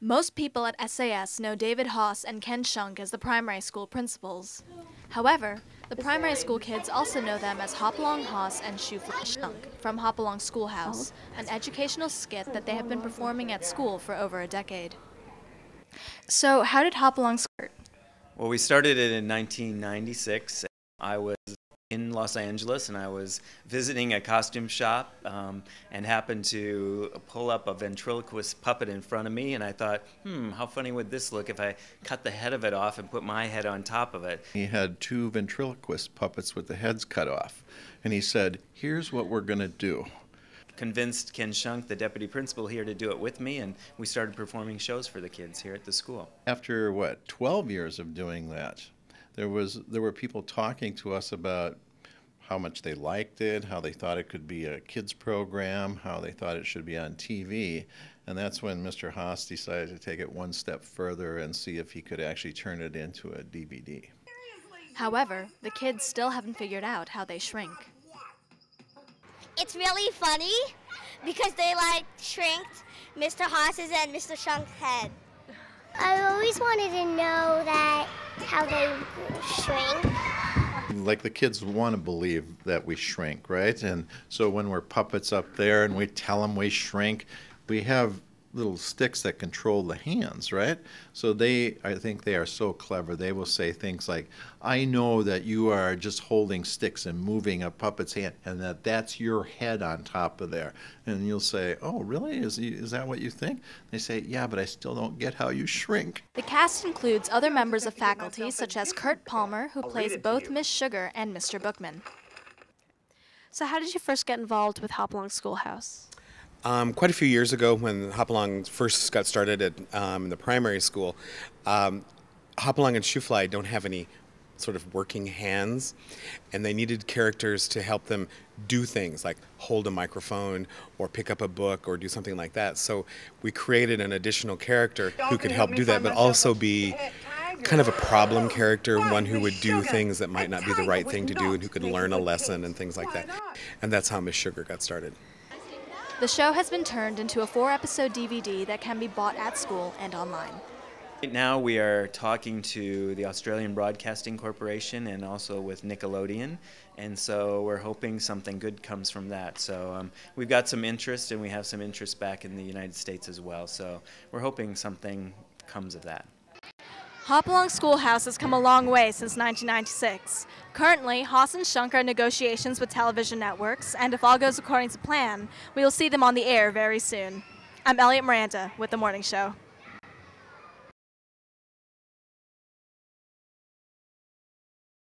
Most people at SAS know David Hoss and Ken Schunk as the primary school principals. However, the primary school kids also know them as Hop-a-Long Hoss and Shoofly-Schunk from Hop-a-Longs Schoolhouse, an educational skit that they have been performing at school for over a decade. So how did Hop-a-Long start? Well, we started it in 1996. I was in Los Angeles and I was visiting a costume shop and happened to pull up a ventriloquist puppet in front of me, and I thought, how funny would this look if I cut the head of it off and put my head on top of it. He had two ventriloquist puppets with the heads cut off, and he said, here's what we're going to do. Convinced Ken Schunk, the deputy principal, here to do it with me, and we started performing shows for the kids here at the school. After, 12 years of doing that, there were people talking to us about how much they liked it, how they thought it could be a kids program, how they thought it should be on TV, and that's when Mr. Hoss decided to take it one step further and see if he could actually turn it into a DVD. However, the kids still haven't figured out how they shrink. It's really funny because they shrinked Mr. Hoss's and Mr. Shunk's head. I always wanted to know how they shrink. Like, the kids want to believe that we shrink, right? And so when we're puppets up there and we tell them we shrink, we have little sticks that control the hands, right? So I think they are so clever. They will say things like, I know that you are just holding sticks and moving a puppet's hand, and that's your head on top of there. And you'll say, oh, really? Is that what you think? They say, yeah, but I still don't get how you shrink. The cast includes other members of faculty, such as Kurt Palmer, who plays both Miss Sugar and Mr. Bookman. So how did you first get involved with Hop-a-Long Schoolhouse? Quite a few years ago, when Hop-a-Long first got started in the primary school, Hop-a-Long and Shoofly don't have any sort of working hands, and they needed characters to help them do things like hold a microphone or pick up a book or do something like that. So we created an additional character who could help do that, but also be kind of a problem character, one who would do things that might not be the right thing to do and who could learn a lesson and things like that. And that's how Miss Sugar got started. The show has been turned into a 4-episode DVD that can be bought at school and online. Right now we are talking to the Australian Broadcasting Corporation and also with Nickelodeon, and so we're hoping something good comes from that. So we've got some interest, and we have some interest back in the United States as well, so we're hoping something comes of that. Hop-a-Long Schoolhouse has come a long way since 1996. Currently, Hoss and Schunk are in negotiations with television networks, and if all goes according to plan, we will see them on the air very soon. I'm Elliot Miranda with The Morning Show.